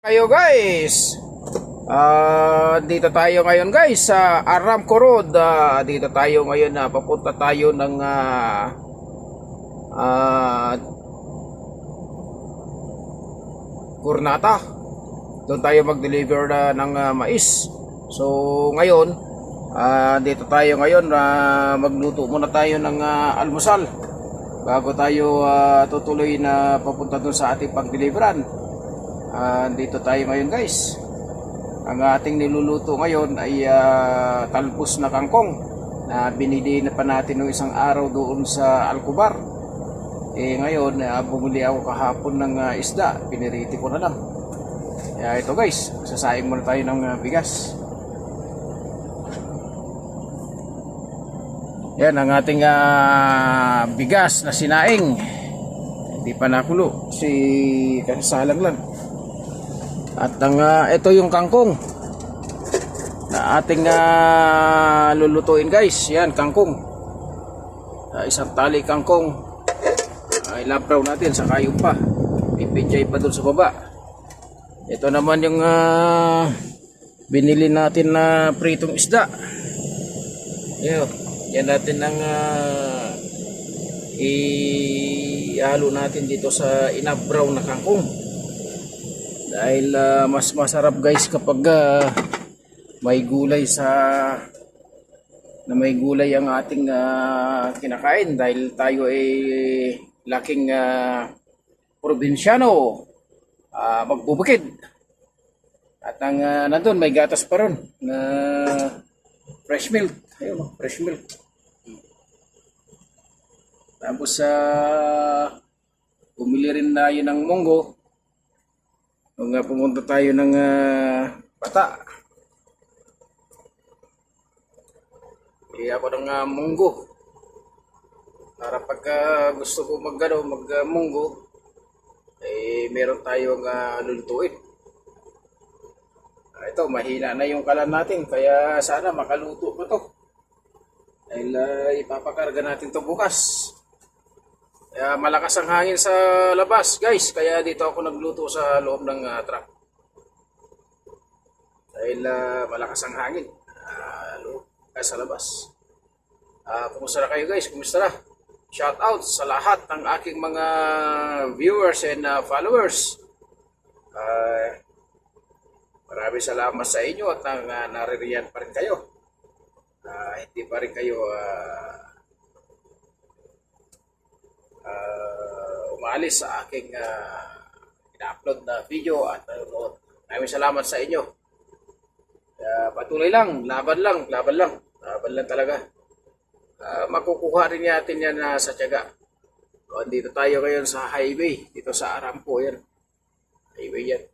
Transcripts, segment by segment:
Kayo guys, dito tayo ngayon guys sa Aramco Road. Dito tayo ngayon na papunta tayo ng Gurnata. Doon tayo mag-deliver ng mais. So ngayon, dito tayo ngayon magluto muna tayo ng almusal bago tayo tutuloy na papunta doon sa ating pag-deliveran. Dito tayo ngayon guys. Ang ating niluluto ngayon ay talbos na kangkong na binili na pa natin noong isang araw doon sa Alcobar. Ngayon bumili ako kahapon ng isda, piniriti ko na lang. Kaya ito guys, sasaing muna tayo ng bigas. Yan ang ating bigas na sinaing. Hindi pa nakulo, kasalang lang. At ito yung kangkong na ating lulutuin guys. Yan, kangkong. Isang tali kangkong. Ilabraw natin sa kayo pa. Pipijay pa dun sa baba. Ito naman yung binili natin na pritong isda. Yan natin ang ihalo natin dito sa inabraw na kangkong. Dahil mas masarap guys kapag may gulay may gulay ang ating kinakain, dahil tayo ay laking probinsyano, magbubukid. At ang nandun may gatas pa ron na fresh milk. Ayun, fresh milk. Tapos bumili rin na yun ng munggo. Nung pumunta tayo ng Bata, ako ng munggo para pagka gusto ko magmunggo, meron tayong lulutuin. Ito, mahina na yung kalan natin, kaya sana makaluto pa to. Dahil ipapakarga natin to bukas. Kaya malakas ang hangin sa labas guys, kaya dito ako nagluto sa loob ng truck. Dahil malakas ang hangin sa labas. Kumusta na kayo guys? Kumusta na? Shout out sa lahat ng aking mga viewers and followers. Maraming salamat sa inyo at naririyan pa rin kayo. Hindi pa rin kayo umaalis sa aking ina-upload na video at nanonood. Maraming salamat sa inyo. Patuloy lang, laban lang talaga. Makukuha rin natin yan sa tiyaga. Dito tayo ngayon sa highway, dito sa Aramco yan. Highway yan.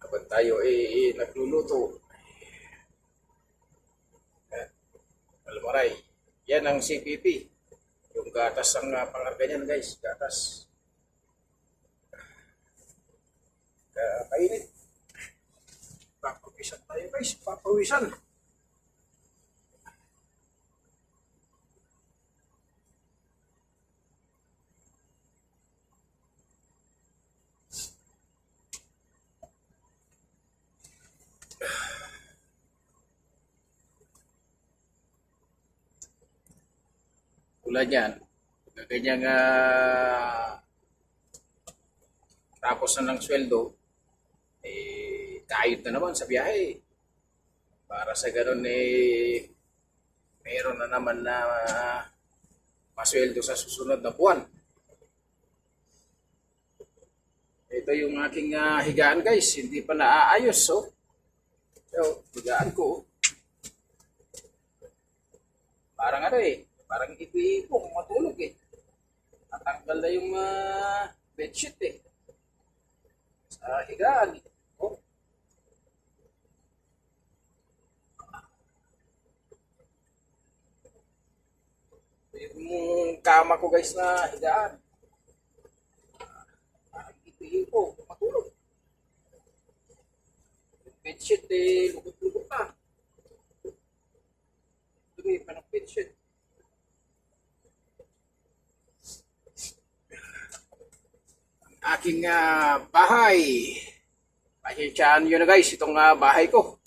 Kapag tayo nagluluto, almaray. Yan ang CPP. Yung gatas ang pangarga niyan guys. Gatas. Kainit. Papawisan tayo guys. Papawisan. Tulad yan, ganyang tapos na ng sweldo, kayod na naman sa biyahe. Para sa ganun meron na naman na masweldo sa susunod na buwan. Ito yung aking higaan guys, hindi pa naaayos. So higaan ko. Parang parang ipo kung matulog Natanggal na yung bedsheet sa higaan. Yung kama ko guys na higaan. Parang ipo kung matulog. Yung bedsheet lukot-lukot na. Dumi pa ng bedsheet. aking bahay. Pasensyaan nyo na guys, itong bahay ko.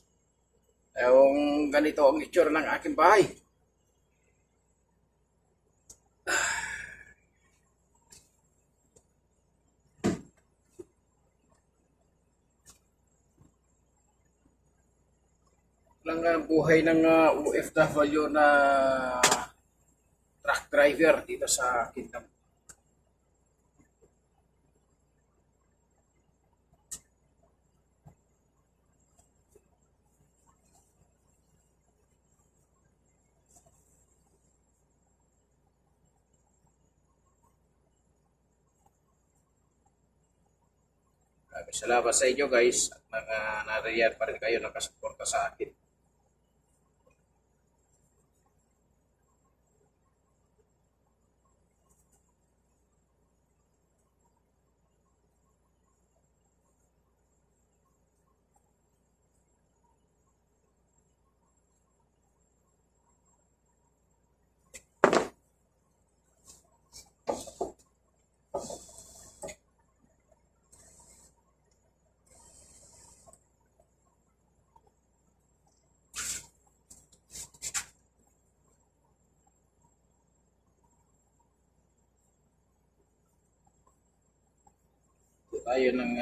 Yung ganito ang itsura ng aking bahay. Lang buhay ng OFW na truck driver dito sa Kingdom. Salamat sa inyo guys at nariyan pa rin kayo nakasuporta sa akin. Tayo ng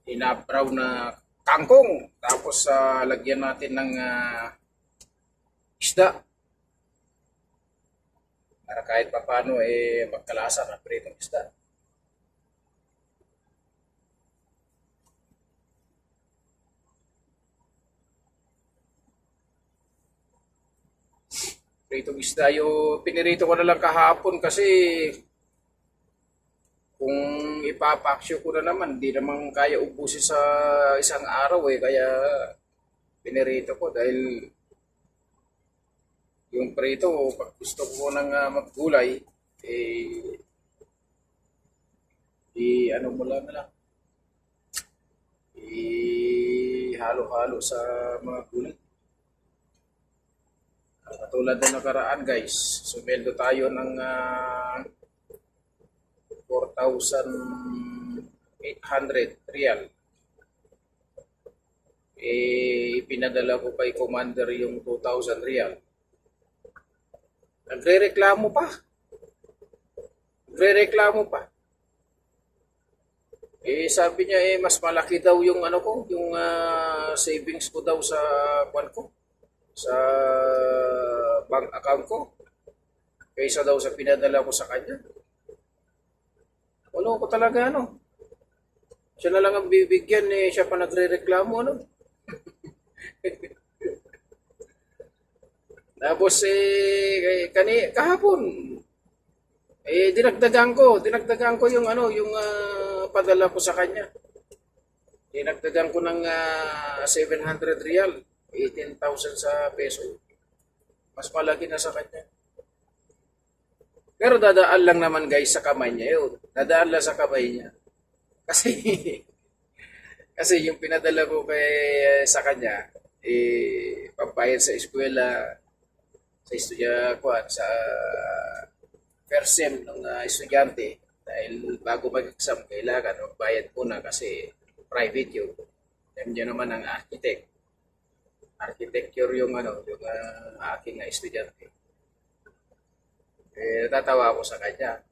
inabraw na kangkong tapos lagyan natin ng isda para kahit pa paano magkalasa ng pritong isda. Pritong isda yung pinirito ko na lang kahapon kasi kung ipapaksyo ko na naman, di naman kaya ubusin sa isang araw kaya pinirito ko dahil yung prito, pag gusto ko nang maggulay, ano mo lang na lang, halo-halo sa mga gulay. Katulad na nakaraan guys, sumeldo tayo ng 4,800 real. Ipinadala ko kay Commander yung 2,000 real. Nagre-reklamo pa. Sabi niya mas malaki daw yung ano ko, yung savings ko daw sa kwan ko, sa bank account ko, kaysa daw sa pinadala ko sa kanya. Ano ko talaga siya na lang ang bibigyan siya pa nagre-reklamo Tapos kahapon dinagdagan ko yung yung padala ko sa kanya. Dinagdagan ko ng 700 real, 18,000 sa peso. Mas malaki na sa kanya. Pero dadaan lang naman guys sa kamay niya yun. Dadaan lang sa kamay niya. Kasi yung pinadala ko sa kanya, pambayad sa eskwela, sa sa first sem ng estudyante. Dahil bago mag-exam, kailangan magbayad muna kasi private yun. Alam niyo naman ang architect. Architecture yung yung aking estudyante. Natatawa ako sa kanya.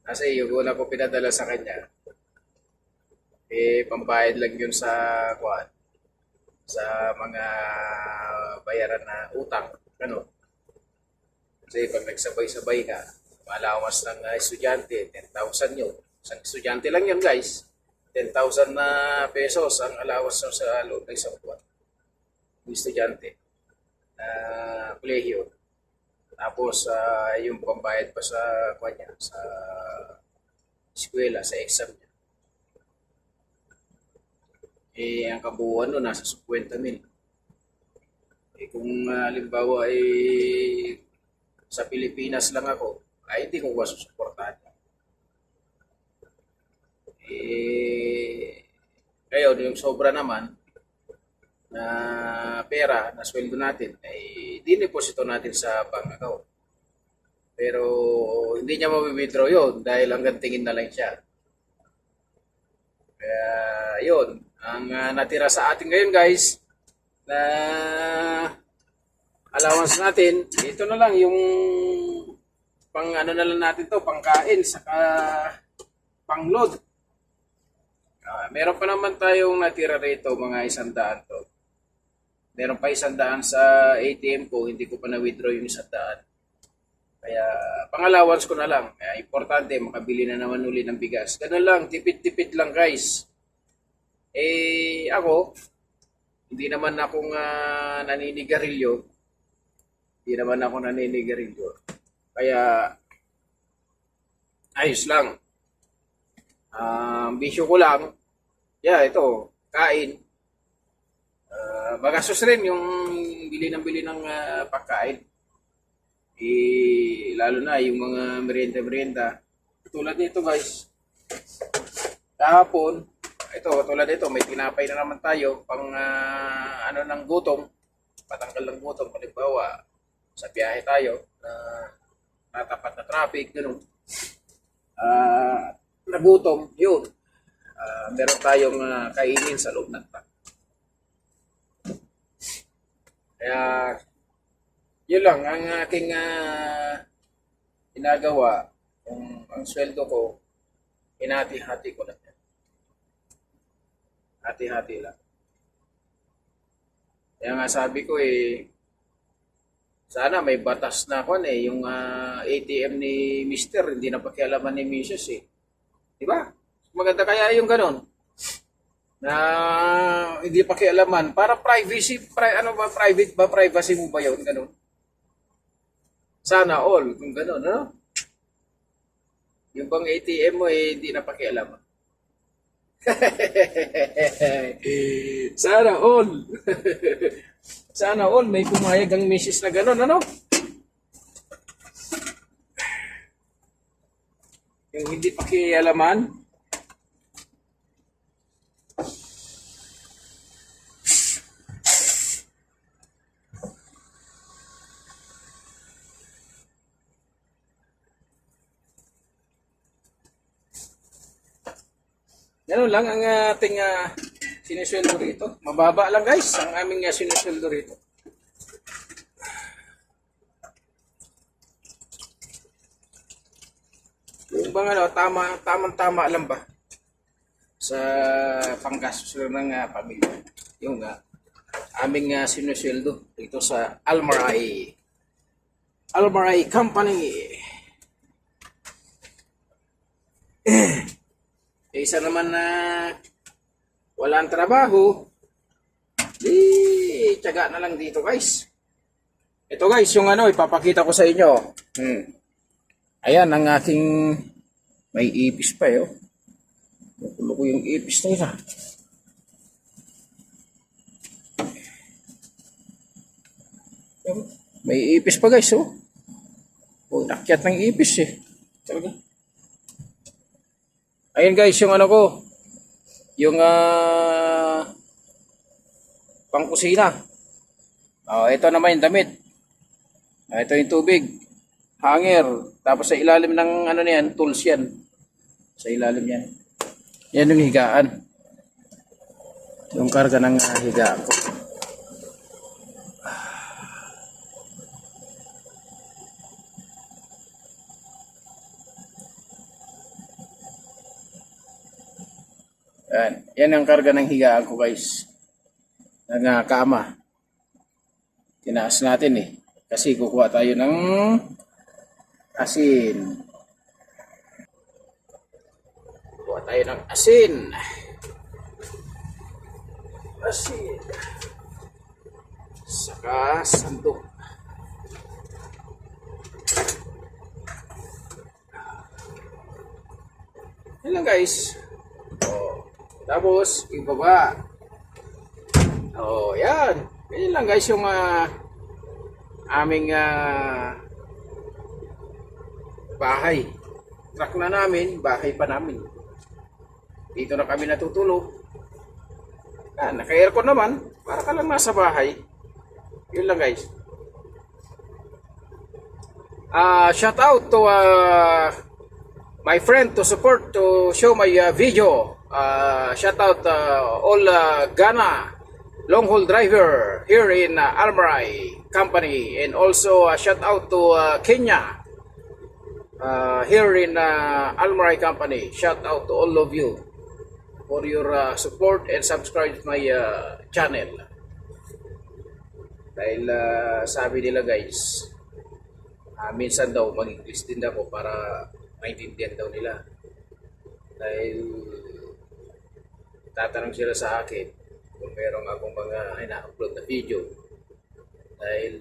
Kasi yung una ko pinadala sa kanya, pambayad lang yun sa mga bayaran na utang. Kasi pag nagsabay-sabay ka, malawas ng estudyante, 10,000 yun. Isang estudyante lang yun guys. 10,000 na pesos ang alawas sa loob ng isang buwan. Yung estudyante. Kolehiyo. Tapos, yung pambayad pa sa kanya, sa eskwela, sa exam niya. Ang kabuuan nun, nasa 50,000. Kung halimbawa, sa Pilipinas lang ako, hindi ko masusuportahan. Ngayon, yung sobra naman, na pera, na sweldo natin, dineposito natin sa bank account. Pero hindi niya mabibidro yun dahil hanggang tingin na lang siya. Kaya yun, ang natira sa atin ngayon guys, na allowance natin, ito na lang yung pang ano na lang natin to, pangkain, saka pangload. Meron pa naman tayong natira rito, mga 100 to. Meron pa 100 sa ATM ko, hindi ko pa na-withdraw yung 100. Kaya pang-allowance ko na lang. Kaya importante, makabili na naman uli ng bigas. Ganun lang, tipid-tipid lang guys. Ako, hindi naman akong naninigarilyo. Hindi naman ako naninigarilyo. Kaya, ayos lang. Bisyo ko lang, ito, kain. Magastos rin yung bili ng pagkain. Lalo na yung mga merienda-merienda. Tulad nito guys. Kahapon, tulad nito, may tinapay na naman tayo pang ng gutom. Patanggal ng gutom. Halimbawa, sa biyahe tayo, natapat na traffic, gano'n. Nagutom, yun. Meron tayong kainin sa loob ng truck. Kaya, yun lang, ang aking ginagawa, ang sweldo ko, hinati-hati ko lang. Hati-hati lang. Kaya nga sabi ko sana may batas na ako yung ATM ni Mister, hindi na pakialaman ni Mrs. Di ba? Maganda kaya yung ganon. Na hindi pakialaman para privacy, private ba, privacy mo ba yun, ganon? Sana all, kung ganon, ano? Yung bang ATM mo hindi na pakialaman. Sana all. Sana all may pumayag ang misis na gano'n, ano? Yung hindi pakialaman. Ganun lang ang ating sinusweldo rito. Mababa lang guys ang aming sinusweldo rito. Yung bang tamang-tama lang ba sa panggastos ng pamilya. Yung aming sinusweldo dito sa Almaray Company. Isa naman na walang trabaho, tiyaga na lang dito guys. Ito guys, yung ipapakita ko sa inyo. Ayan ang aking may ipis pa Nakulo ko yung ipis na isa. May ipis pa guys nakyat ng ipis Talaga. Ayun guys, yung ko, yung pangkusina. Ito naman yung damit. Ito yung tubig. Hanger. Tapos sa ilalim ng niyan, tools yan. Sa ilalim yan. Yan yung higaan. Yung karga ng higaan ko. Yan ang karga ng higaan ko guys. Ng kama. Tinaas natin Kasi kukuha tayo ng asin. Kukuha tayo ng asin. Asin. Saka sandok. Yan lang guys. Tapos, ibaba. Yan. Ganyan lang guys yung aming bahay. Truck na namin, bahay pa namin. Dito na kami natutulog. Naka-aircon naman. Para ka lang nasa bahay. Yun lang guys. Shout out to my friend to support to show my video. Shout out all Ghana long haul driver here in Almaray company, and also shout out to Kenya here in Almaray company. Shout out to all of you for your support and subscribe to my channel. Dahil sabi nila guys, minsan daw mag-English din ako para maintindihan daw nila. Dahil tatanong sila sa akin kung meron akong mga ina-upload na video. Dahil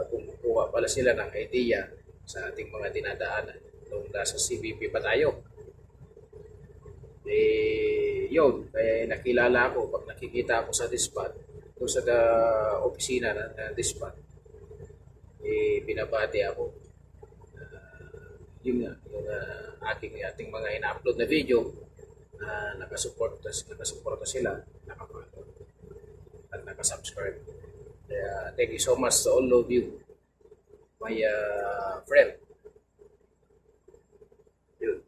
kumukuha pala sila ng idea sa ating mga dinadaanan nung nasa CBP pa tayo. Yun, kaya nakilala ako pag nakikita ako sa dispatch, doon sa opisina ng dispatch, binabati ako. Yun nga, yung ating mga ina-upload na video, nakasuporta sila, nakapalo at nakasubscribe. Kaya thank you so much to all of you, my friend. Yun.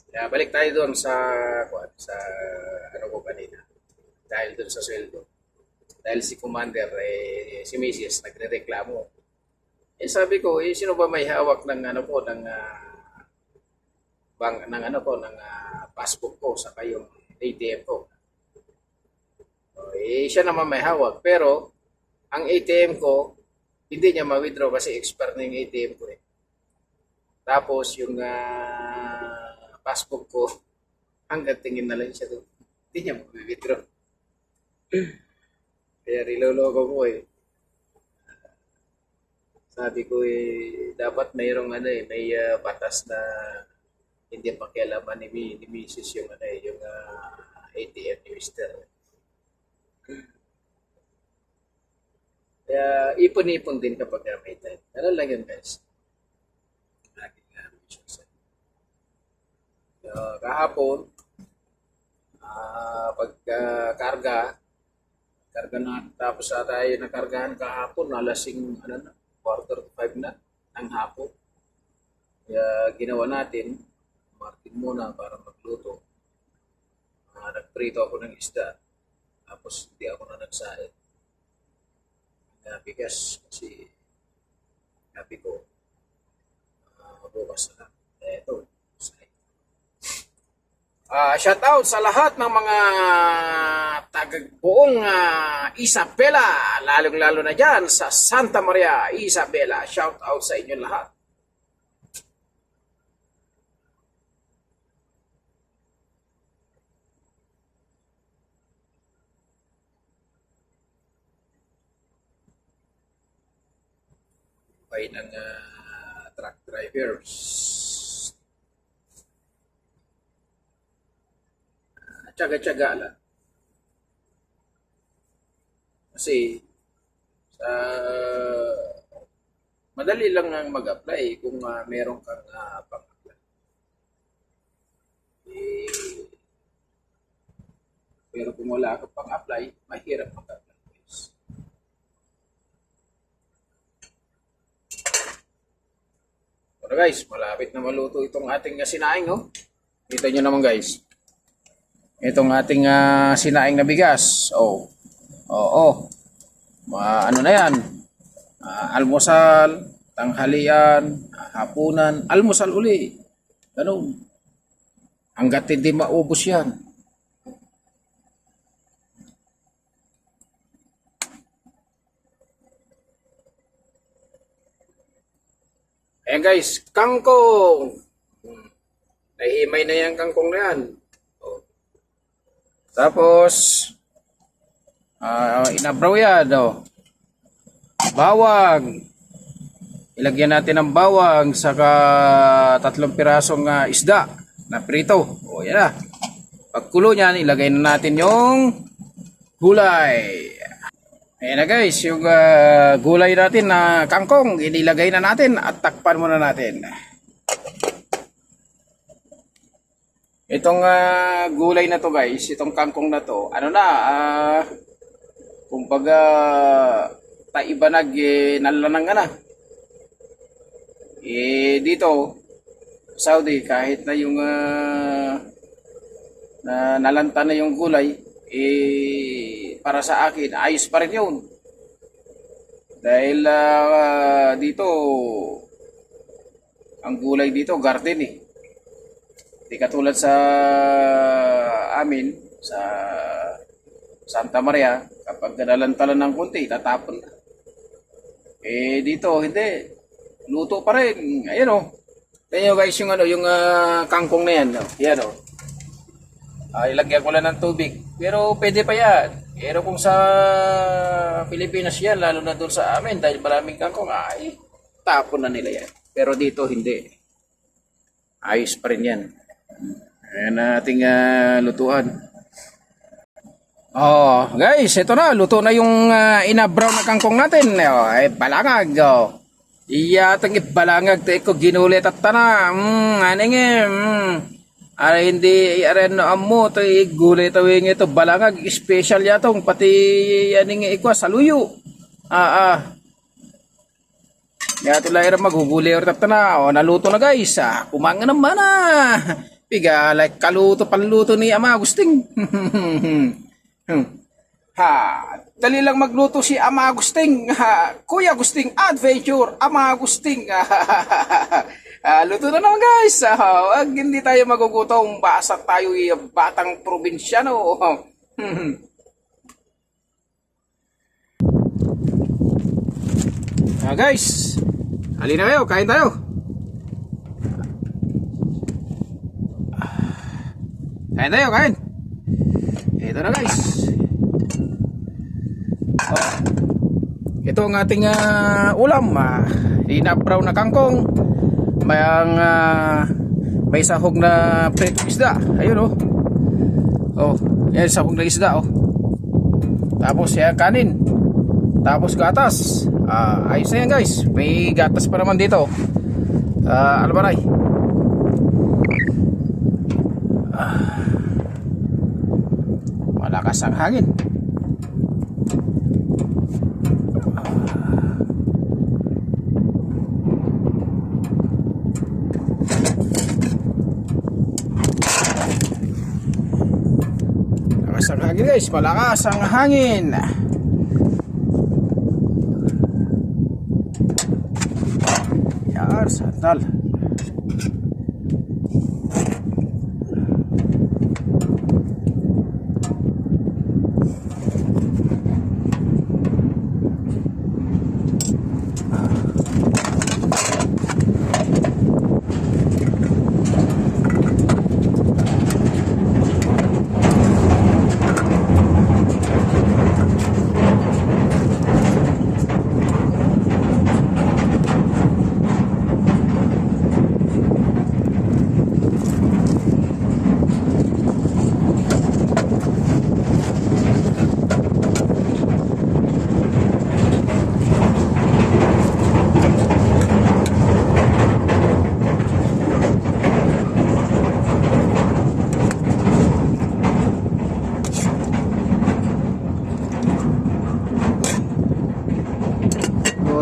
Kaya balik tayo doon sa ano ko kanina. Dahil doon sa sweldo. Dahil si Commander, si Mrs. nagrereklamo. Sabi ko, sino ba may hawak ng passbook ko sa kayong ATM ko? Siya naman may hawak, pero ang ATM ko hindi niya ma-withdraw kasi expire na yung ATM ko eh. Tapos yung passbook ko, hanggang tingin na lang siya doon. Hindi niya ma-withdraw. Kaya riloloko ko eh. Sabi ko dapat mayroong may batas na hindi pakialaman ni Mrs. yung yung ATM ni Mr. Kaya ipon-ipon din kapag may time. Ano lang yun guys. Laging kahapon, pagkarga na, tapos tayo nakargahan kahapon, alasing 4:45 na ng hapon. Kaya ginawa natin, market muna para magluto. Nagprito ako ng isda. Tapos hindi ako na nagsain. Bigas kasi sabi ko, bukas na lang. Ito, sain. Shout out sa lahat ng mga buong Isabela, lalong-lalo na dyan sa Santa Maria, Isabela. Shout out sa inyo lahat. Bay ng truck drivers. Tsaga-tsaga lang. Kasi madali lang ang mag-apply kung meron kang pang-apply. Pero kung wala kang pang-apply, mahirap mag-apply. Pero guys, malapit na maluto itong ating sinaing. Oh. Kita nyo naman guys. Itong ating sinaing na bigas. Ano na yan? Almusal, tanghalian, hapunan, almusal uli. Ganun. Hanggat hindi maubos yan. Ayan guys, kangkong. Nahimay na yung kangkong na yan. Tapos, inabraw yan. Bawang. Ilagyan natin ng bawang saka 3 pirasong isda na prito. Yan na. Pagkulo niyan, ilagay na natin yung gulay. Ayan na guys, yung gulay natin na kangkong, inilagay na natin at takpan muna natin. Itong gulay na to guys, itong kangkong na to, kumbaga taibanag nalanang na. Dito Saudi kahit na yung nalanta na yung gulay, para sa akin ayos pa rin yun. Dahil dito ang gulay dito garden eh. Di katulad sa amin sa Santa Maria, kapag nalalantalan ng kunti, tatapon na. Dito hindi. Luto pa rin. Ayan oh. Tingnan nyo guys yung yung kangkong na yan. Oh. Yan oh. Ilagyan ko lang ng tubig. Pero pwede pa yan. Pero kung sa Pilipinas yan, lalo na doon sa amin, dahil maraming kangkong, tapon na nila yan. Pero dito hindi. Ayos pa rin yan. Ayan ating lutuan. Oh, guys, ito na. Luto na yung ina-brown na kangkong natin. Balangag. Atang ibalangag. Ito ginulit at tana. Aningin. Hindi aren amo to igulay tawing ito balangag special yatong pati aning ikwa saluyo. Yato lang maghuguli or tatana. Naluto na guys. Kumanga naman Piga like kaluto panluto ni Ama Agusting. Dali lang magluto si Ama Agusting. Kuya Agusting Adventure, Ama Agusting. Luto na naman guys. Wag hindi tayo magugutom. Basta tayo batang probinsyano. Guys, halina kayo, kain tayo. Kain tayo, kain. Ito na guys. Ito ang ating ulam. Ina-brown na kangkong. May sahog na pritong isda. Ayun yan sahog na isda Tapos kanin. Tapos gatas. Ayos na yan guys. May gatas pa naman dito. Albaray. Malakas ang hangin. Malakas ang hangin guys. Malakas ang hangin. Yar, sandal.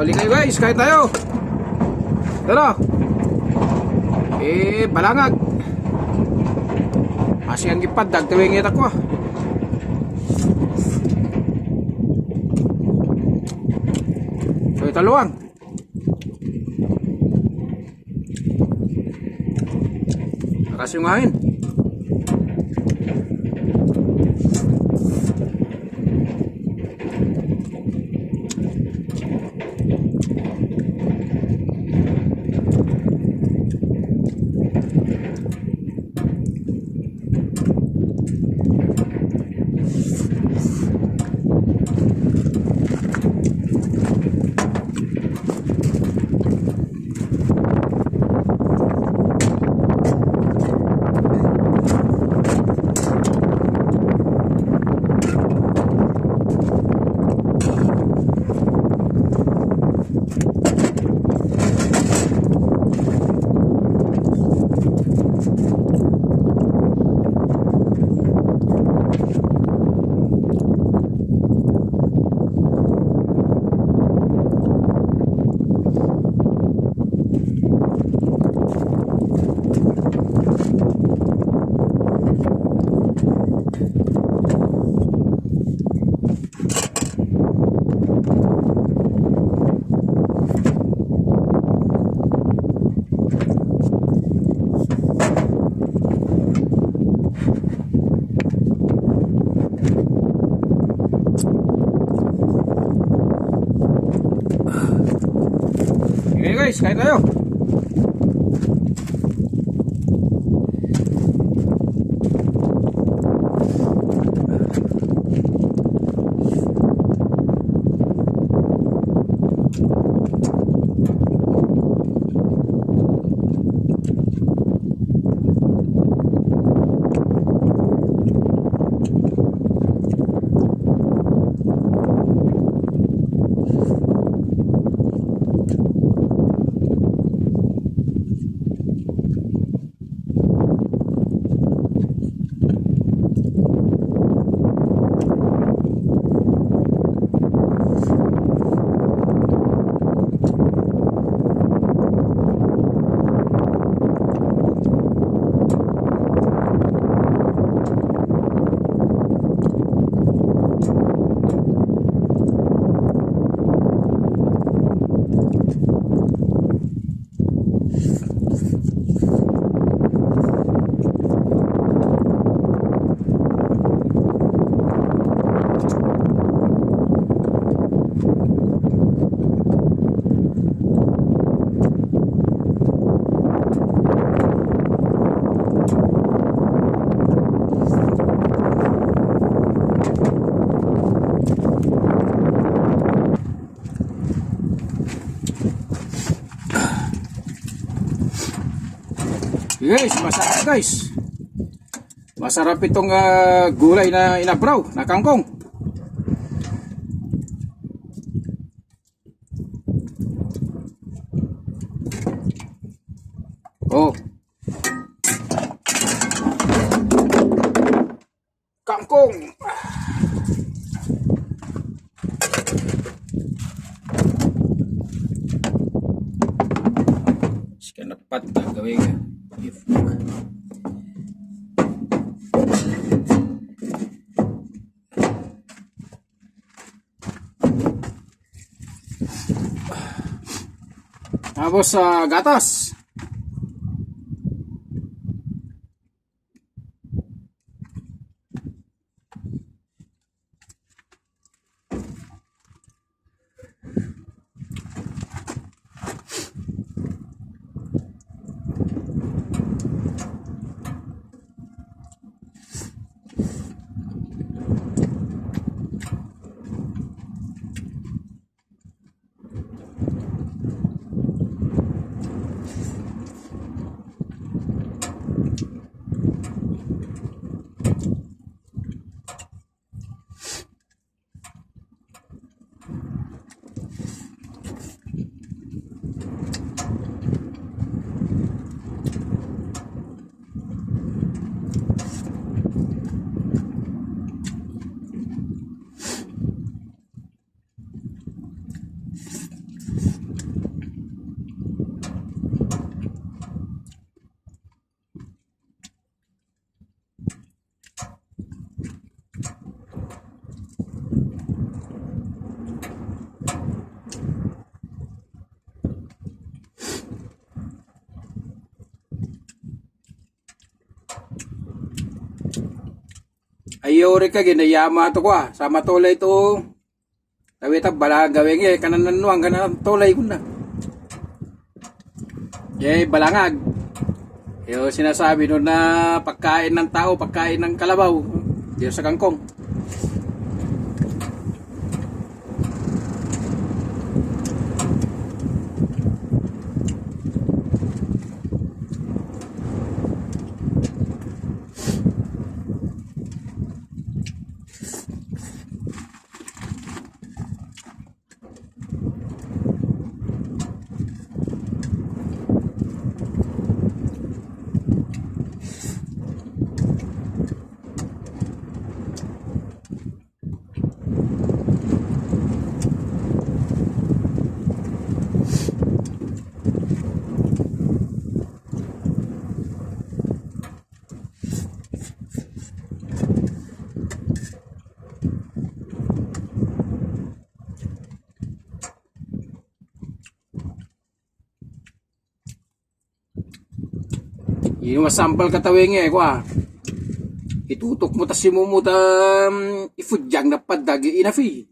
Balik kayo guys, kain tayo. Tara. Balangag. Masih ang gipad, dagtawing ita ko. So italuang. Lakas yung hangin. kain tayo. Guys, masarap guys. Masarap itong gulay na inabraw na kangkong. Oh. Kangkong. Sekian dapat gawin. Tapos gatas. Ayaw rin ka ginayama ito ko sa matulay ito. Tawitag bala gawin kanan nanuang kanan tulay ko na. Balangag. Yung sinasabi no na pagkain ng tao, pagkain ng kalabaw dito sa kangkong. Yung masampal katawing ko itutok mo tas mo mo ifudyang na padagi inafi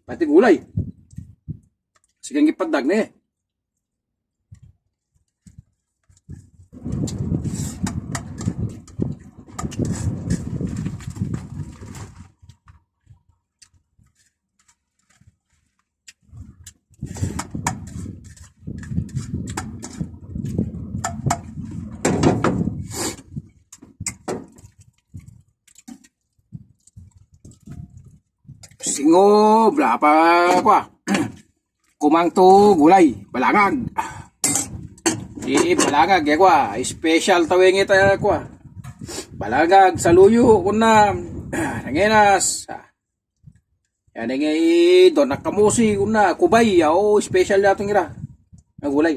pati gulay Sige ipadag na eh. Singo, berapa kwa? Kumang to gulay, balangag. Di balangag ya kwa, special tawing ita kwa. Balangag saluyo kuna nangenas. Yan ngay don nakamusi kuna kubay o special datong ira. Ang gulay.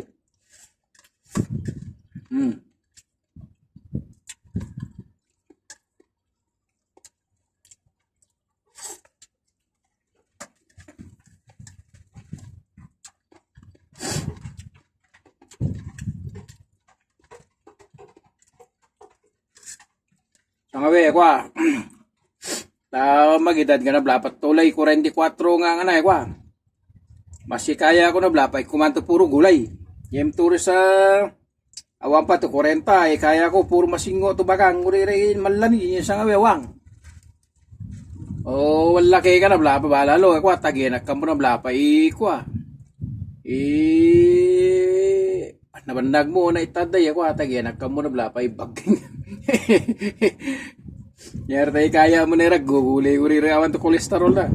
Sangawe kwa. Magedad nga na blapat tulay 44 nga na kwa. Masih kaya ako na blapay kumanto puro gulay. Yem turo sa awan pa to 40 kaya ko puro masingo to bakang uririn malani yung sangawe wang. Oh, wala kay ka na blapa balalo kwa taginak ka mo na blapay kwa. Nabandag mo na itaday ako taginak ka mo na blapay baging. Yar tayo kaya mo na gugulay-gulay awan to kolesterol na.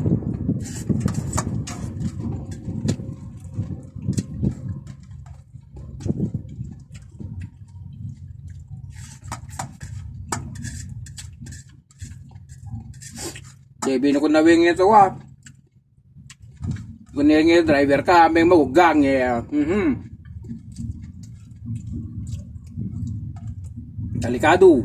Sabi na ko nawing ito wa. Kunyari driver ka, may magugang eh. Delikado.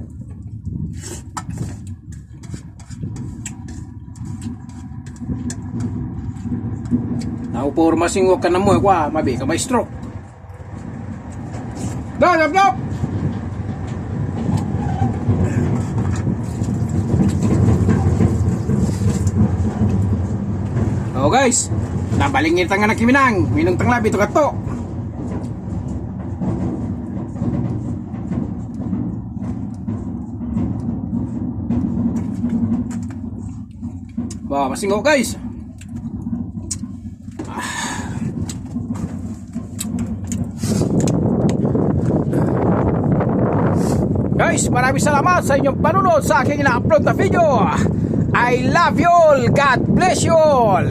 Nauporma singgo ka na mo kwa, mabi ka may stroke. Dap. Oh guys, nabalingin tanga na kiminang, minong tanglabi to kato. Wah, masingo guys. Guys, maraming salamat sa inyong panunod sa aking ina-upload na video. I love you all. God bless you all.